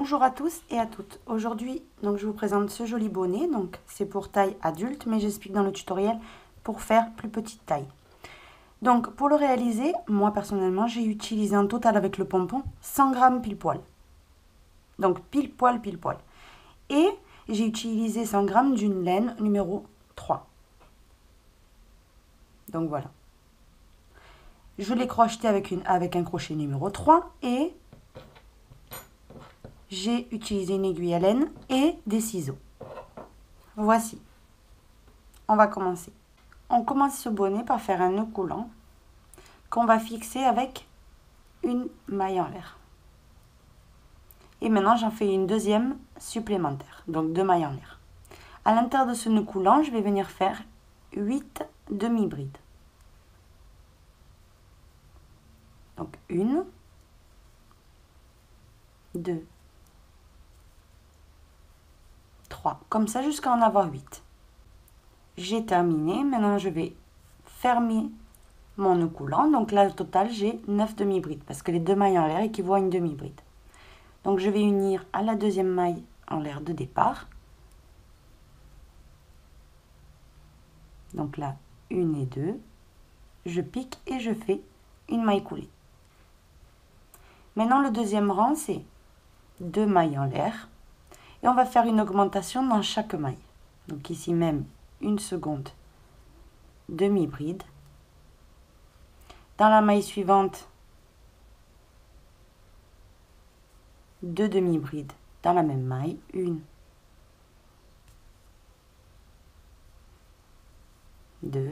Bonjour à tous et à toutes. Aujourd'hui, je vous présente ce joli bonnet. Donc, c'est pour taille adulte, mais j'explique dans le tutoriel pour faire plus petite taille. Donc, pour le réaliser, moi personnellement, j'ai utilisé en total avec le pompon 100 grammes pile poil. Donc, pile poil, pile poil. Et j'ai utilisé 100 grammes d'une laine numéro 3. Donc, voilà. Je l'ai crocheté avec un crochet numéro 3 et j'ai utilisé une aiguille à laine et des ciseaux. Voici. On va commencer. On commence ce bonnet par faire un nœud coulant qu'on va fixer avec une maille en l'air. Et maintenant, j'en fais une deuxième supplémentaire, donc 2 mailles en l'air. À l'intérieur de ce nœud coulant, je vais venir faire 8 demi-brides. Donc 1, 2, 3, comme ça jusqu'à en avoir 8. J'ai terminé, maintenant je vais fermer mon nœud coulant. Donc là, au total, j'ai 9 demi-brides parce que les 2 mailles en l'air équivaut à une demi-bride. Donc je vais unir à la deuxième maille en l'air de départ. Donc là, 1 et 2. Je pique et je fais une maille coulée. Maintenant, le deuxième rang, c'est 2 mailles en l'air. Et on va faire une augmentation dans chaque maille. Donc ici même, une seconde demi-bride. Dans la maille suivante, 2 demi-brides dans la même maille, 1, 2,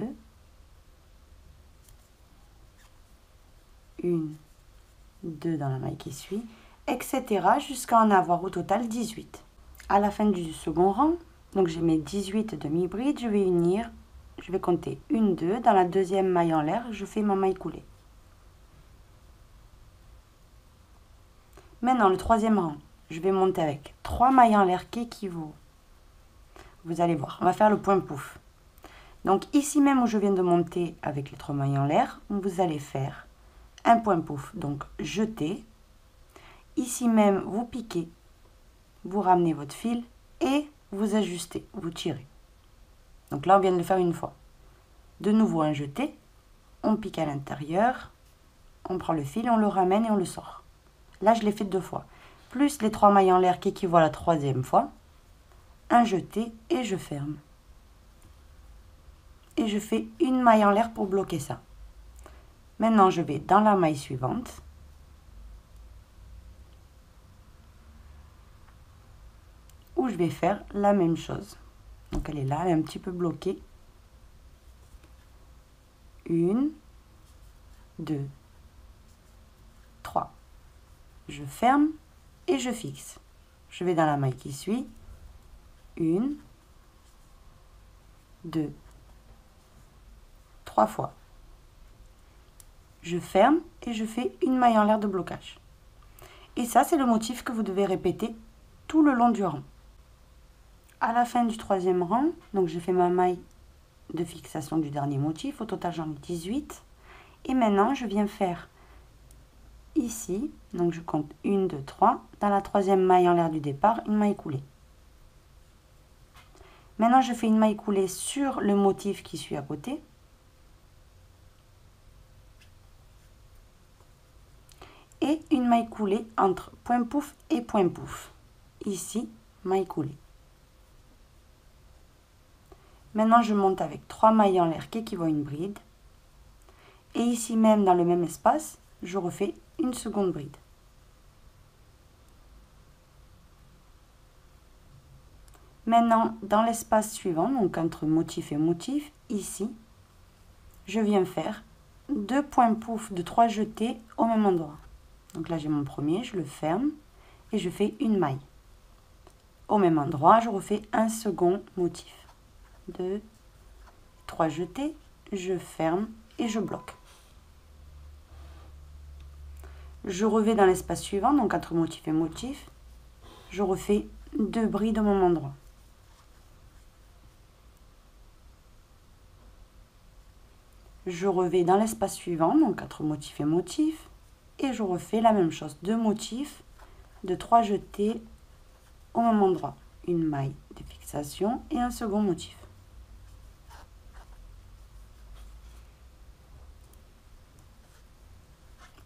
1, 2 dans la maille qui suit, etc. jusqu'à en avoir au total 18. À la fin du second rang, donc j'ai mes 18 demi-brides, je vais unir, je vais compter 1, 2, dans la deuxième maille en l'air, je fais ma maille coulée. Maintenant, le troisième rang, je vais monter avec 3 mailles en l'air qui équivaut. Vous allez voir, on va faire le point pouf. Donc ici même où je viens de monter avec les 3 mailles en l'air, vous allez faire un point pouf, donc jeter. Ici même, vous piquez, vous ramenez votre fil et vous ajustez, vous tirez. Donc là, on vient de le faire une fois. De nouveau un jeté, on pique à l'intérieur, on prend le fil, on le ramène et on le sort. Là, je l'ai fait 2 fois. Plus les 3 mailles en l'air qui équivaut à la troisième fois. Un jeté et je ferme. Et je fais une maille en l'air pour bloquer ça. Maintenant, je vais dans la maille suivante. Où je vais faire la même chose. Donc, elle est là, elle est un petit peu bloquée. 1, 2, 3. Je ferme et je fixe. Je vais dans la maille qui suit. 1, 2, 3 fois. Je ferme et je fais une maille en l'air de blocage. Et ça, c'est le motif que vous devez répéter tout le long du rang. À la fin du troisième rang, donc j'ai fait ma maille de fixation du dernier motif. Au total, j'en ai 18. Et maintenant, je viens faire ici, donc je compte 1, 2, 3. Dans la troisième maille en l'air du départ, une maille coulée. Maintenant, je fais une maille coulée sur le motif qui suit à côté. Et une maille coulée entre point pouf et point pouf. Ici, maille coulée. Maintenant, je monte avec 3 mailles en l'air qui équivaut à une bride. Et ici même, dans le même espace, je refais une seconde bride. Maintenant, dans l'espace suivant, donc entre motif et motif, ici, je viens faire 2 points pouf de 3 jetés au même endroit. Donc là, j'ai mon premier, je le ferme et je fais une maille. Au même endroit, je refais un second motif. 2, 3 jetés, je ferme et je bloque. Je reviens dans l'espace suivant, donc entre motif et motif, je refais 2 brides au même endroit. Je reviens dans l'espace suivant, donc entre motif et motif, et je refais la même chose, 2 motifs, de 3 jetés au même endroit. Une maille de fixation et un second motif.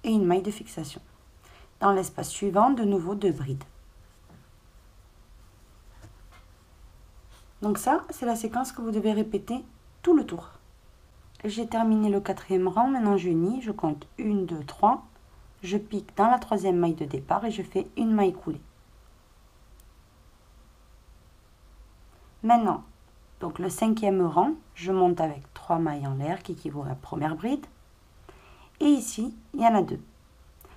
Et une maille de fixation. Dans l'espace suivant, de nouveau 2 brides. Donc ça, c'est la séquence que vous devez répéter tout le tour. J'ai terminé le 4e rang, maintenant j'unis, je compte 1, 2, 3. Je pique dans la 3e maille de départ et je fais une maille coulée. Maintenant, donc le 5e rang, je monte avec 3 mailles en l'air qui équivaut à la première bride. Et ici, il y en a 2.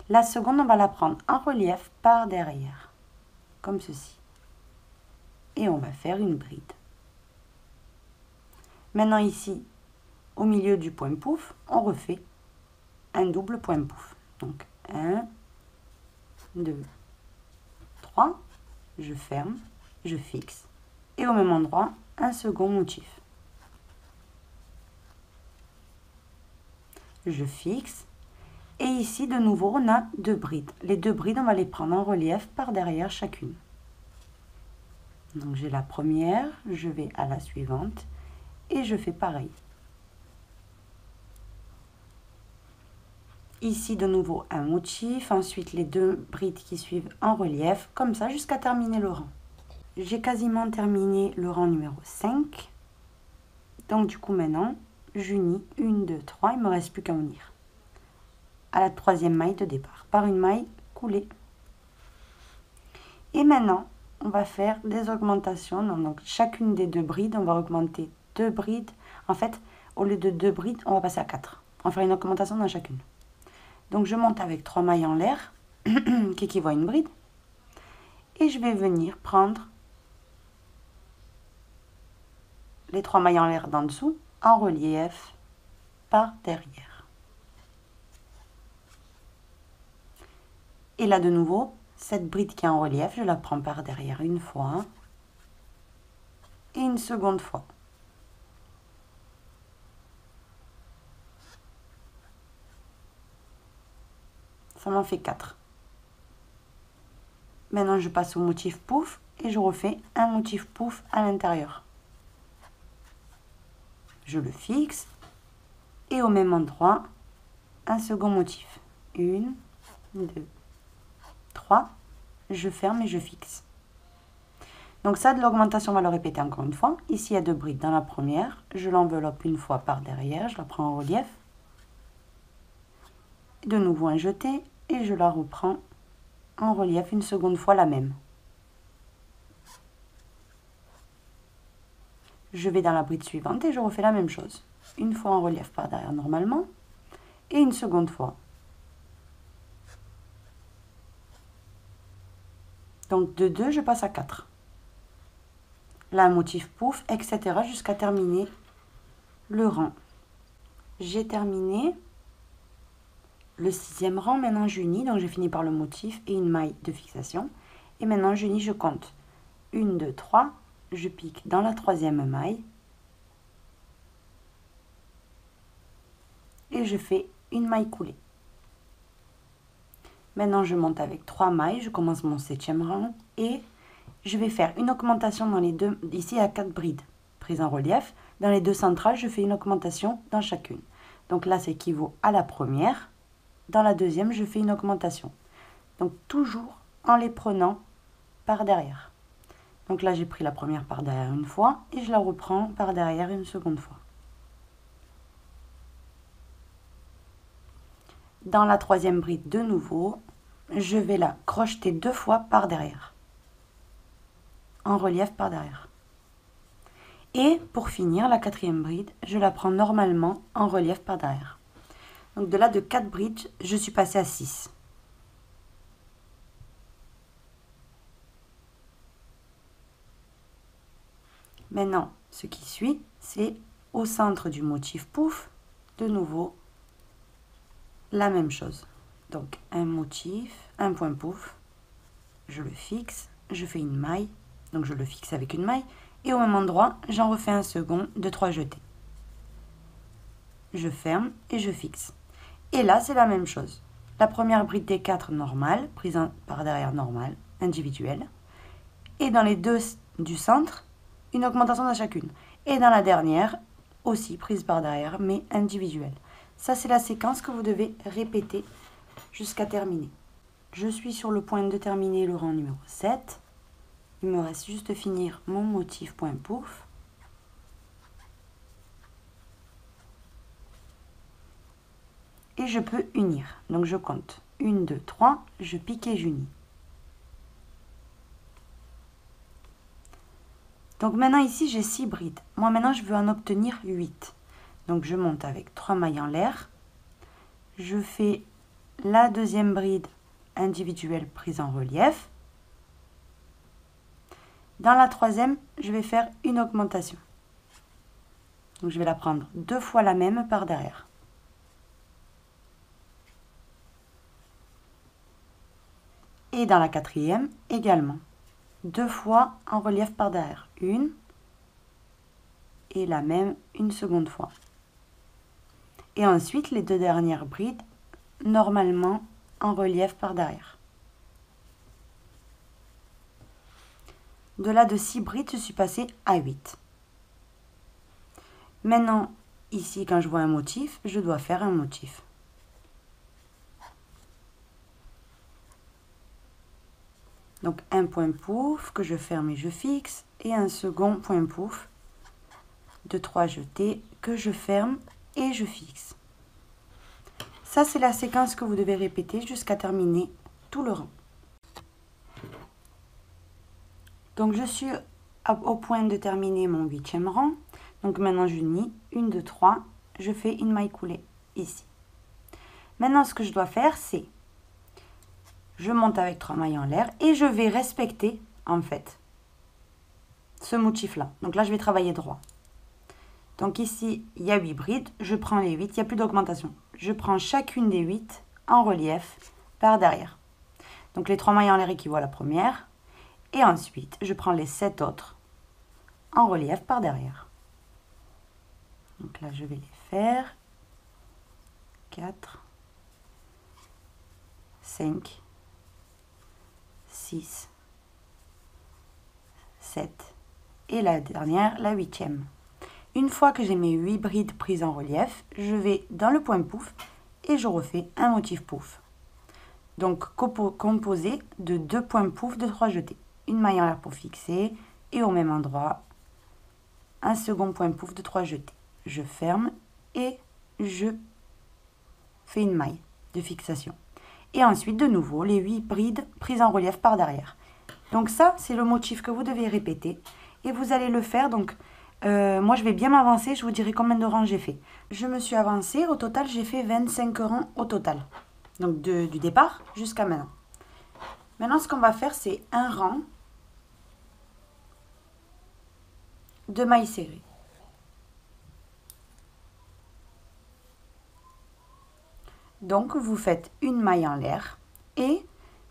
La seconde, on va la prendre en relief par derrière, comme ceci. Et on va faire une bride. Maintenant ici, au milieu du point pouf, on refait un double point pouf. Donc 1, 2, 3, je ferme, je fixe. Et au même endroit, un second motif. Je fixe. Et ici, de nouveau, on a 2 brides. Les 2 brides, on va les prendre en relief par derrière chacune. Donc j'ai la première, je vais à la suivante et je fais pareil. Ici, de nouveau, un motif. Ensuite, les 2 brides qui suivent en relief, comme ça, jusqu'à terminer le rang. J'ai quasiment terminé le rang numéro 5. Donc du coup maintenant, j'unis 1, 2, 3, il ne me reste plus qu'à unir à la 3e maille de départ par une maille coulée. Et maintenant, on va faire des augmentations. Donc chacune des 2 brides, on va augmenter 2 brides. En fait, au lieu de 2 brides, on va passer à 4. On va faire une augmentation dans chacune. Donc je monte avec 3 mailles en l'air, qui équivaut à une bride. Et je vais venir prendre les 3 mailles en l'air d'en dessous, en relief, par derrière. Et là, de nouveau, cette bride qui est en relief, je la prends par derrière une fois, et une seconde fois. Ça m'en fait 4. Maintenant, je passe au motif pouf, et je refais un motif pouf à l'intérieur. Je le fixe et au même endroit un second motif. 1, 2, 3, je ferme et je fixe. Donc ça, de l'augmentation, on va le répéter encore une fois. Ici, il y a 2 brides dans la première, je l'enveloppe une fois par derrière, je la prends en relief. De nouveau un jeté et je la reprends en relief une seconde fois la même. Je vais dans la bride suivante et je refais la même chose. Une fois en relief par derrière normalement et une seconde fois. Donc de 2, je passe à 4. Là, un motif pouf, etc. jusqu'à terminer le rang. J'ai terminé le 6e rang. Maintenant, j'unis. Donc, j'ai fini par le motif et une maille de fixation. Et maintenant, j'unis, je compte 1, 2, 3. Je pique dans la 3e maille et je fais une maille coulée. Maintenant, je monte avec 3 mailles, je commence mon 7e rang et je vais faire une augmentation dans les 2, ici à 4 brides prises en relief. Dans les 2 centrales, je fais une augmentation dans chacune. Donc là, ça équivaut à la première. Dans la 2e, je fais une augmentation. Donc toujours en les prenant par derrière. Donc là, j'ai pris la première par derrière une fois et je la reprends par derrière une seconde fois. Dans la 3e bride, de nouveau, je vais la crocheter 2 fois par derrière. En relief par derrière. Et pour finir, la 4e bride, je la prends normalement en relief par derrière. Donc de là, de 4 brides, je suis passée à 6. Maintenant, ce qui suit, c'est au centre du motif pouf, de nouveau, la même chose. Donc, un motif, un point pouf, je le fixe, je fais une maille, donc je le fixe avec une maille, et au même endroit, j'en refais un second de 3 jetés. Je ferme et je fixe. Et là, c'est la même chose. la première bride des 4 normale, prise par derrière normale, individuelle. Et dans les deux du centre, une augmentation dans chacune. Et dans la dernière, aussi prise par derrière, mais individuelle. Ça, c'est la séquence que vous devez répéter jusqu'à terminer. Je suis sur le point de terminer le rang numéro 7. Il me reste juste finir mon motif point pouf. Et je peux unir. Donc je compte 1, 2, 3, je pique et j'unis. Donc maintenant ici j'ai 6 brides. Moi maintenant je veux en obtenir 8. Donc je monte avec 3 mailles en l'air. Je fais la deuxième bride individuelle prise en relief. Dans la troisième, je vais faire une augmentation. Donc je vais la prendre 2 fois la même par derrière. Et dans la quatrième, également. 2 fois en relief par derrière. Une et la même une seconde fois. Et ensuite, les 2 dernières brides, normalement en relief par derrière. De là, de 6 brides, je suis passée à 8. Maintenant, ici, quand je vois un motif, je dois faire un motif. Donc un point pouf que je ferme et je fixe, et un second point pouf de 3 jetés que je ferme et je fixe. Ça, c'est la séquence que vous devez répéter jusqu'à terminer tout le rang. Donc je suis au point de terminer mon 8e rang. Donc maintenant j'unis 1, 2, 3, je fais une maille coulée ici. Maintenant ce que je dois faire, c'est je monte avec 3 mailles en l'air et je vais respecter en fait ce motif là. Donc là je vais travailler droit. Donc ici il y a 8 brides, je prends les 8, il n'y a plus d'augmentation. Je prends chacune des 8 en relief par derrière. Donc les 3 mailles en l'air équivaut à la première. Et ensuite je prends les 7 autres en relief par derrière. Donc là je vais les faire 4, 5, 6, 7 et la dernière, la 8e. Une fois que j'ai mes 8 brides prises en relief, je vais dans le point pouf et je refais un motif pouf. Donc composé de 2 points pouf de 3 jetés. Une maille en l'air pour fixer et au même endroit, un second point pouf de 3 jetés. Je ferme et je fais une maille de fixation. Et ensuite, de nouveau, les 8 brides prises en relief par derrière. Donc ça, c'est le motif que vous devez répéter. Et vous allez le faire. Donc, moi, je vais bien m'avancer. Je vous dirai combien de rangs j'ai fait. Je me suis avancée. Au total, j'ai fait 25 rangs au total. Donc, du départ jusqu'à maintenant. Maintenant, ce qu'on va faire, c'est un rang de mailles serrées. Donc, vous faites une maille en l'air et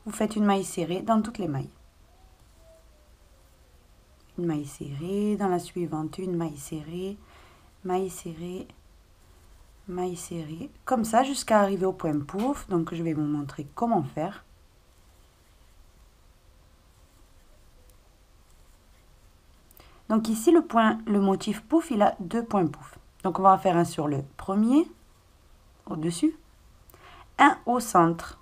vous faites une maille serrée dans toutes les mailles. Une maille serrée, dans la suivante, une maille serrée, maille serrée, maille serrée. Comme ça, jusqu'à arriver au point pouf. Donc, je vais vous montrer comment faire. Donc ici, le motif pouf, il a 2 points pouf. Donc, on va en faire un sur le premier, au-dessus. Un au centre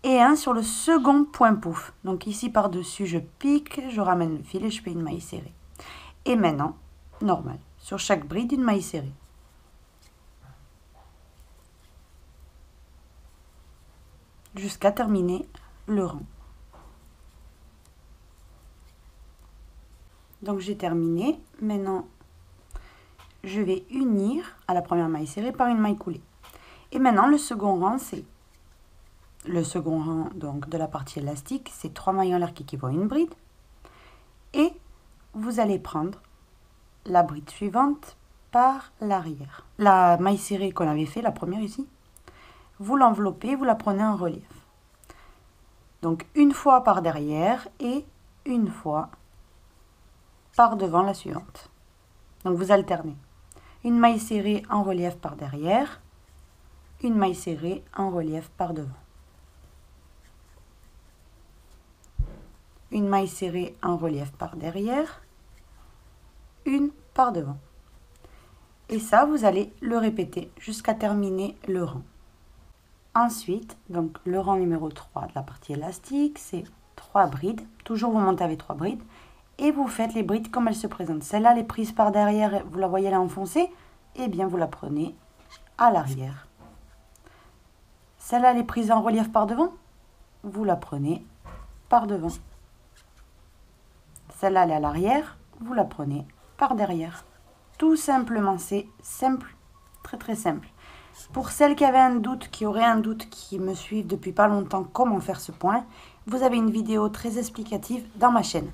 et un sur le second point pouf. Donc ici par-dessus, je pique, je ramène le fil et je fais une maille serrée. Et maintenant, normal, sur chaque bride, une maille serrée. Jusqu'à terminer le rang. Donc j'ai terminé. Maintenant, je vais unir à la première maille serrée par une maille coulée. Et maintenant, le second rang, c'est le second rang donc, de la partie élastique, c'est 3 mailles en l'air qui équivaut à une bride. Et vous allez prendre la bride suivante par l'arrière. La maille serrée qu'on avait fait, la première ici, vous l'enveloppez, vous la prenez en relief. Donc une fois par derrière et une fois par devant la suivante. Donc vous alternez. Une maille serrée en relief par derrière, une maille serrée en relief par devant. Une maille serrée en relief par derrière, une par devant. Et ça, vous allez le répéter jusqu'à terminer le rang. Ensuite, donc le rang numéro 3 de la partie élastique, c'est 3 brides. Toujours vous montez avec 3 brides. Et vous faites les brides comme elles se présentent. Celle-là, elle est prise par derrière, vous la voyez là enfoncée. Eh bien, vous la prenez à l'arrière. Celle-là, elle est prise en relief par devant. Vous la prenez par devant. Celle-là, elle est à l'arrière. Vous la prenez par derrière. Tout simplement, c'est simple, très très simple. Pour celles qui avaient un doute, qui auraient un doute, qui me suivent depuis pas longtemps, comment faire ce point, vous avez une vidéo très explicative dans ma chaîne.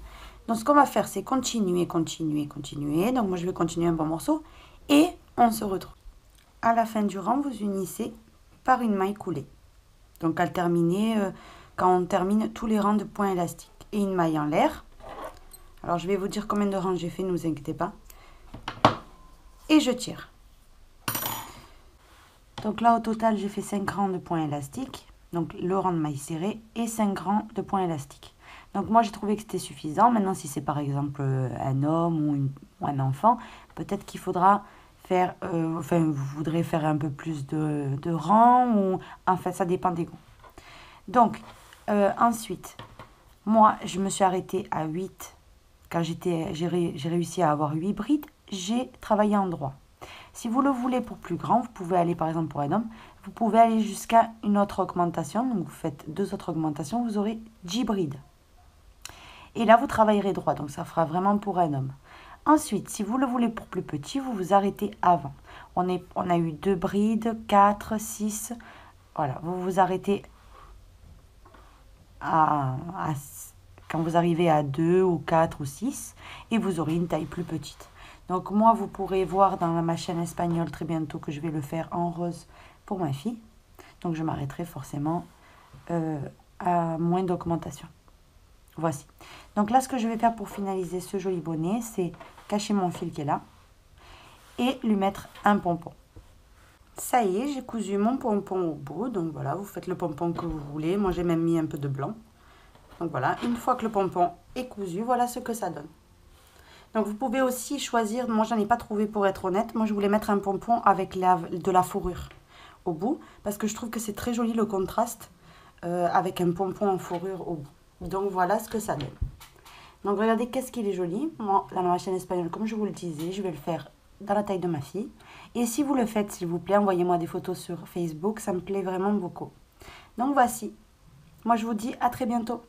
Donc ce qu'on va faire, c'est continuer, continuer, continuer. Donc moi je vais continuer un bon morceau et on se retrouve. À la fin du rang, vous unissez par une maille coulée. Donc à terminer, quand on termine tous les rangs de points élastiques. Et une maille en l'air. Alors je vais vous dire combien de rangs j'ai fait, ne vous inquiétez pas. Et je tire. Donc là, au total, j'ai fait 5 rangs de points élastiques. Donc le rang de maille serrée et 5 rangs de points élastiques. Donc moi, j'ai trouvé que c'était suffisant. Maintenant, si c'est par exemple un homme ou un enfant, peut-être qu'il faudra faire... vous voudrez faire un peu plus de rangs. Ou, enfin, ça dépend des goûts. Donc, ensuite, moi, je me suis arrêtée à 8. Quand j'ai réussi à avoir 8 brides, j'ai travaillé en droit. Si vous le voulez pour plus grand, vous pouvez aller par exemple pour un homme, vous pouvez aller jusqu'à une autre augmentation. Donc vous faites 2 autres augmentations, vous aurez 10 brides. Et là, vous travaillerez droit, donc ça fera vraiment pour un homme. Ensuite, si vous le voulez pour plus petit, vous vous arrêtez avant. On a eu 2 brides, 4, 6. Voilà, vous vous arrêtez quand vous arrivez à 2 ou 4 ou 6 et vous aurez une taille plus petite. Donc moi, vous pourrez voir dans ma chaîne espagnole très bientôt que je vais le faire en rose pour ma fille. Donc je m'arrêterai forcément à moins d'augmentation. Voici. Donc là, ce que je vais faire pour finaliser ce joli bonnet, c'est cacher mon fil qui est là et lui mettre un pompon. Ça y est, j'ai cousu mon pompon au bout. Donc voilà, vous faites le pompon que vous voulez. Moi, j'ai même mis un peu de blanc. Donc voilà, une fois que le pompon est cousu, voilà ce que ça donne. Donc vous pouvez aussi choisir, moi j'en ai pas trouvé pour être honnête, moi je voulais mettre un pompon avec de la fourrure au bout, parce que je trouve que c'est très joli le contraste avec un pompon en fourrure au bout. Donc voilà ce que ça donne. Donc regardez qu'est-ce qu'il est joli. Moi, dans ma chaîne espagnole, comme je vous le disais, je vais le faire dans la taille de ma fille. Et si vous le faites, s'il vous plaît, envoyez-moi des photos sur Facebook, ça me plaît vraiment beaucoup. Donc voici. Moi je vous dis à très bientôt.